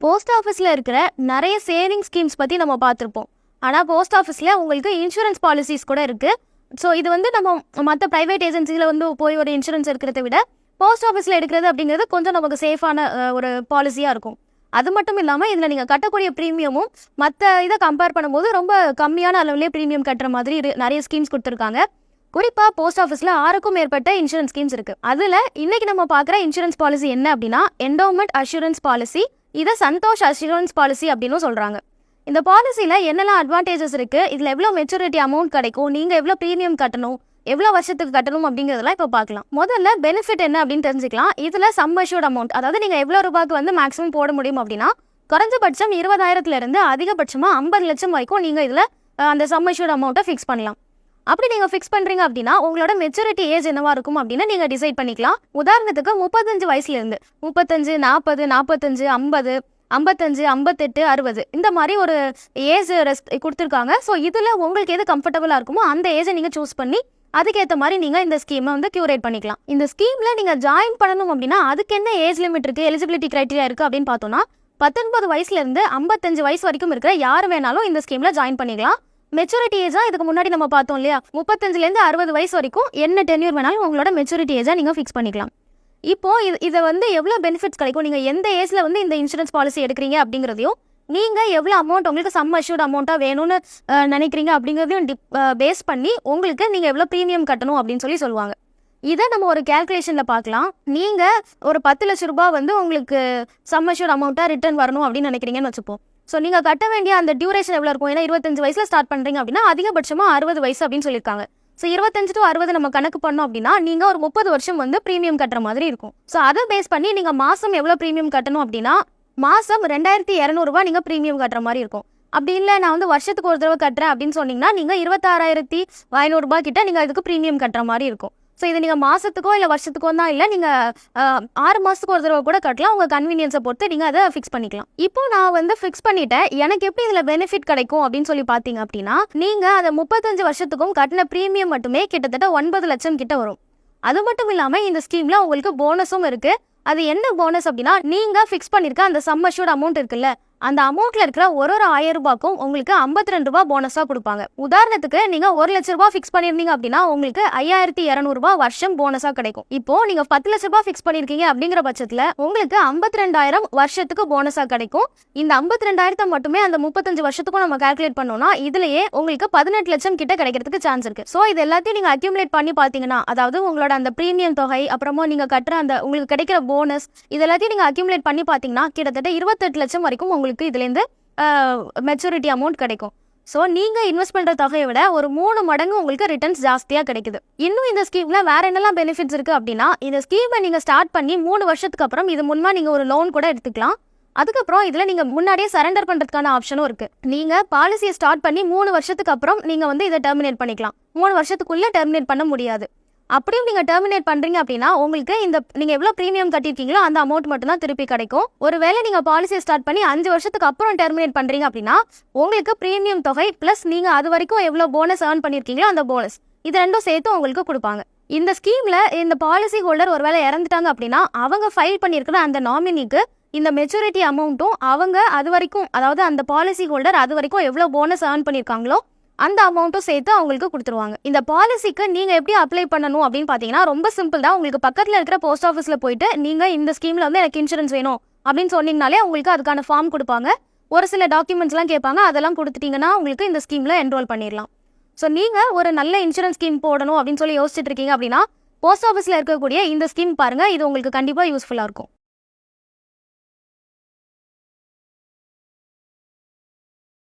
Post ஆஃபீஸில் இருக்கிற நிறைய சேவிங் ஸ்கீம்ஸ் பற்றி நம்ம பார்த்துருப்போம். ஆனால் போஸ்ட் ஆஃபீஸில் உங்களுக்கு இன்சூரன்ஸ் பாலிசிஸ் கூட இருக்குது. ஸோ இது வந்து நம்ம மற்ற ப்ரைவேட் ஏஜென்சியில் வந்து போய் ஒரு இன்சூரன்ஸ் எடுக்கிறத விட போஸ்ட் ஆஃபீஸில் எடுக்கிறது அப்படிங்கிறது கொஞ்சம் நமக்கு சேஃபான ஒரு பாலிசியாக இருக்கும். அது மட்டும் இல்லாமல் இதில் நீங்கள் கட்டக்கூடிய ப்ரீமியமும் மற்ற இதை கம்பேர் பண்ணும்போது ரொம்ப கம்மியான அளவுலேயே ப்ரீமியம் கட்டுற மாதிரி நிறைய ஸ்கீம்ஸ் கொடுத்துருக்காங்க. குறிப்பாக போஸ்ட் ஆஃபீஸில் 6க்கும் மேற்பட்ட இன்சூரன்ஸ் ஸ்கீம்ஸ் இருக்குது. அதில் இன்றைக்கி நம்ம பார்க்குற இன்சூரன்ஸ் பாலிசி என்ன அப்படின்னா என்டோமெண்ட் அஷூரன்ஸ் பாலிசி. இதை சந்தோஷ் அஷூரன்ஸ் பாலிசி அப்படின்னு சொல்கிறாங்க. இந்த பாலிசியில் என்னெல்லாம் அட்வான்டேஜஸ் இருக்குது, இதில் எவ்வளோ மெச்சூரிட்டி அமௌண்ட் கிடைக்கும், நீங்கள் எவ்வளோ ப்ரீமியம் கட்டணும், எவ்வளோ வருஷத்துக்கு கட்டணும் அப்படிங்கிறதெல்லாம் இப்போ பார்க்கலாம். முதல்ல பெனிஃபிட் என்ன அப்படின்னு தெரிஞ்சுக்கலாம். இதில் சம் அஷ்யூர்ட் அமௌண்ட், அதாவது நீங்கள் எவ்வளோ ரூபாய்க்கு வந்து மேக்ஸிமம் போட முடியும் அப்படின்னா குறைஞ்சபட்சம் 20,000 அதிகபட்சமாக 50 லட்சம் வரைக்கும் நீங்கள் இதில் அந்த சம் அஷ்யூர்ட் அமௌண்ட்டை ஃபிக்ஸ் பண்ணலாம். அப்படி நீங்கள் ஃபிக்ஸ் பண்ணுறீங்க அப்படின்னா உங்களோட மெச்சூரிட்டி ஏஜ் என்னவா இருக்கும் அப்படின்னு நீங்கள் டிசைட் பண்ணிக்கலாம். உதாரணத்துக்கு 35 வயசுலேருந்து 35, 40, 45, 50, 55, 58, 60 இந்த மாதிரி ஒரு ஏஜ் கொடுத்துருக்காங்க. ஸோ இதில் உங்களுக்கு எது கம்ஃபர்டபுளாக இருக்குமோ அந்த ஏஜை நீங்கள் சூஸ் பண்ணி அதுக்கேற்ற மாதிரி நீங்கள் இந்த ஸ்கீமை வந்து க்யூரேட் பண்ணிக்கலாம். இந்த ஸ்கீமில் நீங்கள் ஜாயின் பண்ணணும் அப்படின்னா அதுக்கு என்ன ஏஜ் லிமிட் இருக்குது, எலிஜிபிலிட்டி க்ரைட்டீரியா இருக்குது அப்படின்னு பார்த்தோன்னா 19 வயசுலேருந்து 55 வயசு வரைக்கும் இருக்கிற யார் வேணாலும் இந்த ஸ்கீமில் ஜாயின் பண்ணிக்கலாம். மெச்சூரிட்டி ஏஜா இதுக்கு முன்னாடி நம்ம பார்த்தோம் இல்லையா, 35லேருந்து 60 வயசு வரைக்கும் என்ன டென்யூர் வேணாலும் உங்களோட மெச்சூரிட்டி ஏஜா நீங்கள் ஃபிக்ஸ் பண்ணிக்கலாம். இப்போ இதை வந்து எவ்வளோ பெனிஃபிட்ஸ் கிடைக்கும், நீங்கள் எந்த ஏஜில் வந்து இந்த இன்சூரன்ஸ் பாலிசி எடுக்கிறீங்க அப்படிங்கிறதையும் நீங்கள் எவ்வளோ அமௌண்ட் உங்களுக்கு சம் அஷ்யூர்ட் அமௌண்ட்டாக வேணும்னு நினைக்கிறீங்க அப்படிங்கிறதையும் பேஸ் பண்ணி உங்களுக்கு நீங்கள் எவ்வளோ ப்ரீமியம் கட்டணும் அப்படின்னு சொல்லுவாங்க. இதை நம்ம ஒரு கேல்குலேஷனில் பார்க்கலாம். நீங்கள் ஒரு 10 லட்ச ரூபாய் வந்து உங்களுக்கு சம் அஷ்யூர்ட் அமௌண்ட்டாக ரிட்டர்ன் வரணும் அப்படின்னு நினைக்கிறீங்கன்னு வச்சுப்போம். ஸோ நீங்கள் கட்ட வேண்டிய அந்த டியூரேஷன் எவ்வளோ இருக்கும், ஏன்னா 25 வயசில் ஸ்டார்ட் பண்ணுறீங்க அப்படின்னா அதிகபட்சமாக 60 வயசு அப்படின்னு சொல்லியிருக்காங்க. ஸோ 25 to 60 நம்ம கணக்கு பண்ணோம் அப்படின்னா நீங்கள் ஒரு 30 வருஷம் வந்து ப்ரீமியம் கட்டுற மாதிரி இருக்கும். ஸோ அதை பேஸ் பண்ணி நீங்கள் மாதம் எவ்வளோ ப்ரீமியம் கட்டணும் அப்படின்னா மாதம் 2200 ரூபாய் நீங்கள் ப்ரீமியம் கட்டுற மாதிரி இருக்கும். அப்படி இல்லை நான் வந்து வருஷத்துக்கு ஒரு தடவை கட்டுறேன் அப்படின்னு சொன்னீங்கன்னா நீங்கள் 26,500 ரூபாய் கிட்ட நீங்கள் இதுக்கு ப்ரீமியம் கட்டுற மாதிரி இருக்கும். ஸோ இது நீங்கள் மாதத்துக்கோ இல்லை வருஷத்துக்கோ தான் இல்லை, நீங்கள் 6 மாதத்துக்கு ஒரு தடவை கூட கட்டலாம். உங்கள் கன்வீனியன்ஸை பொறுத்து நீங்கள் அதை ஃபிக்ஸ் பண்ணிக்கலாம். இப்போ நான் வந்து ஃபிக்ஸ் பண்ணிட்டேன், எனக்கு எப்படி இதில் பெனிஃபிட் கிடைக்கும் அப்படின்னு சொல்லி பார்த்தீங்க அப்படின்னா நீங்கள் அதை 35 வருஷத்துக்கும் கட்டின ப்ரீமியம் மட்டுமே கிட்டத்தட்ட 9 லட்சம் கிட்ட வரும். அது மட்டும் இல்லாமல் இந்த ஸ்கீமில் உங்களுக்கு போனஸும் இருக்குது. அது என்ன போனஸ் அப்படின்னா நீங்கள் ஃபிக்ஸ் பண்ணியிருக்க அந்த சம் அஷ்யூர்ட் அமௌண்ட் இருக்குல்ல, அந்த அமௌண்ட்டில் இருக்கிற ஒரு 1000 ரூபாய்க்கும் உங்களுக்கு 52 ரூபாய் போனஸாக கொடுப்பாங்க. உதாரணத்துக்கு நீங்கள் 1 லட்ச ரூபாய் ஃபிக்ஸ் பண்ணியிருந்தீங்க அப்படின்னா உங்களுக்கு 5200 ரூபாய் வருஷம் போனஸாக கிடைக்கும். இப்போ நீங்கள் 10 லட்ச ரூபாய் ஃபிக்ஸ் பண்ணியிருக்கீங்க அப்படிங்கிற பட்சத்தில் உங்களுக்கு 52,000 வருஷத்துக்கு போனஸாக கிடைக்கும். இந்த 52,000 மட்டுமே அந்த 35 வருஷத்துக்கும் நம்ம கால்குலேட் பண்ணோம்னா இதுலேயே உங்களுக்கு 18 லட்சம் கிட்ட கிடைக்கிறதுக்கு சான்ஸ் இருக்கு. ஸோ இது எல்லாத்தையும் நீங்கள் அக்யூமுலேட் பண்ணி பார்த்தீங்கன்னா, அதாவது உங்களோட அந்த ப்ரீமியம் தொகை அப்புறமா நீங்கள் கட்டுற அந்த உங்களுக்கு கிடைக்கிற போனஸ் இது எல்லாத்தையும் நீங்கள் அக்யூமுலேட் பண்ணி பார்த்தீங்கன்னா கிட்டத்தட்ட 28 லட்சம் வரைக்கும் உங்களுக்கு இதுலேருந்து மெச்சூரிட்டி அமௌண்ட் கிடைக்கும். ஸோ நீங்கள் இன்வெஸ்ட் பண்ணுற தொகையை விட ஒரு 3 மடங்கு உங்களுக்கு ரிட்டர்ன்ஸ் ஜாஸ்தியாக கிடைக்குது. இன்னும் இந்த ஸ்கீமில் வேற என்னெல்லாம் பெனிஃபிட்ஸ் இருக்குது அப்படின்னா, இந்த ஸ்கீமை நீங்கள் ஸ்டார்ட் பண்ணி 3 வருஷத்துக்கு அப்புறம் இது முன்மா நீங்கள் ஒரு லோன் கூட எடுத்துக்கலாம். அதுக்கப்புறம் இதில் நீங்கள் முன்னாடியே சரண்டர் பண்ணுறதுக்கான ஆப்ஷனும் இருக்குது. நீங்கள் பாலிசியை ஸ்டார்ட் பண்ணி 3 வருஷத்துக்கு அப்புறம் நீங்கள் வந்து இதை டெர்மினேட் பண்ணிக்கலாம். 3 வருஷத்துக்குள்ளே டெர்மினேட் பண்ண முடியாது. அப்படியும் நீங்கள் டெர்மினேட் பண்ணுறீங்க அப்படின்னா உங்களுக்கு இந்த நீங்கள் எவ்வளோ ப்ரீமியம் கட்டியிருக்கீங்களோ அந்த அமௌண்ட் மட்டும் தான் திருப்பி கிடைக்கும். ஒருவேளை நீங்கள் பாலிசியை ஸ்டார்ட் பண்ணி 5 வருஷத்துக்கு அப்புறம் டெர்மினேட் பண்ணுறீங்க அப்படின்னா உங்களுக்கு ப்ரீமியம் தொகை ப்ளஸ் நீங்கள் அது வரைக்கும் எவ்வளோ போனஸ் ஏர்ன் பண்ணியிருக்கீங்களோ அந்த போனஸ் இது ரெண்டும் சேர்த்து உங்களுக்கு கொடுப்பாங்க. இந்த ஸ்கீமில் இந்த பாலிசி ஹோல்டர் ஒருவேளை இறந்துட்டாங்க அப்படின்னா அவங்க ஃபைல் பண்ணியிருக்கிற அந்த நாமினிக்கு இந்த மெச்சூரிட்டி அமௌண்ட்டும் அவங்க அது வரைக்கும், அதாவது அந்த பாலிசி ஹோல்டர் அது வரைக்கும் எவ்வளோ போனஸ் ஏர்ன் பண்ணியிருக்காங்களோ அந்த அமௌண்ட்டும் சேர்த்து அவங்களுக்கு கொடுத்துருவாங்க. இந்த பாலிசிக்கு நீங்கள் எப்படி அப்ளை பண்ணணும் அப்படின்னு பார்த்தீங்கன்னா ரொம்ப சிம்பிள் தான். உங்களுக்கு பக்கத்தில் இருக்கிற போஸ்ட் ஆஃபீஸில் போயிட்டு நீங்கள் இந்த ஸ்கீமில் வந்து எனக்கு இன்சூரன்ஸ் வேணும் அப்படின்னு சொன்னீங்கனாலே உங்களுக்கு அதுக்கான ஃபார்ம் கொடுப்பாங்க. ஒரு சில டாக்குமெண்ட்ஸ்லாம் கேட்பாங்க, அதெல்லாம் கொடுத்துட்டீங்கன்னா உங்களுக்கு இந்த ஸ்கீமில் என்ரோல் பண்ணிடலாம். ஸோ நீங்கள் ஒரு நல்ல இன்சூரன்ஸ் ஸ்கீம் போடணும் அப்படின்னு யோசிச்சுட்டு இருக்கீங்க அப்படின்னா போஸ்ட் ஆஃபீஸில் இருக்கக்கூடிய இந்த ஸ்கீம் பாருங்கள், இது உங்களுக்கு கண்டிப்பாக யூஸ்ஃபுல்லாக இருக்கும்.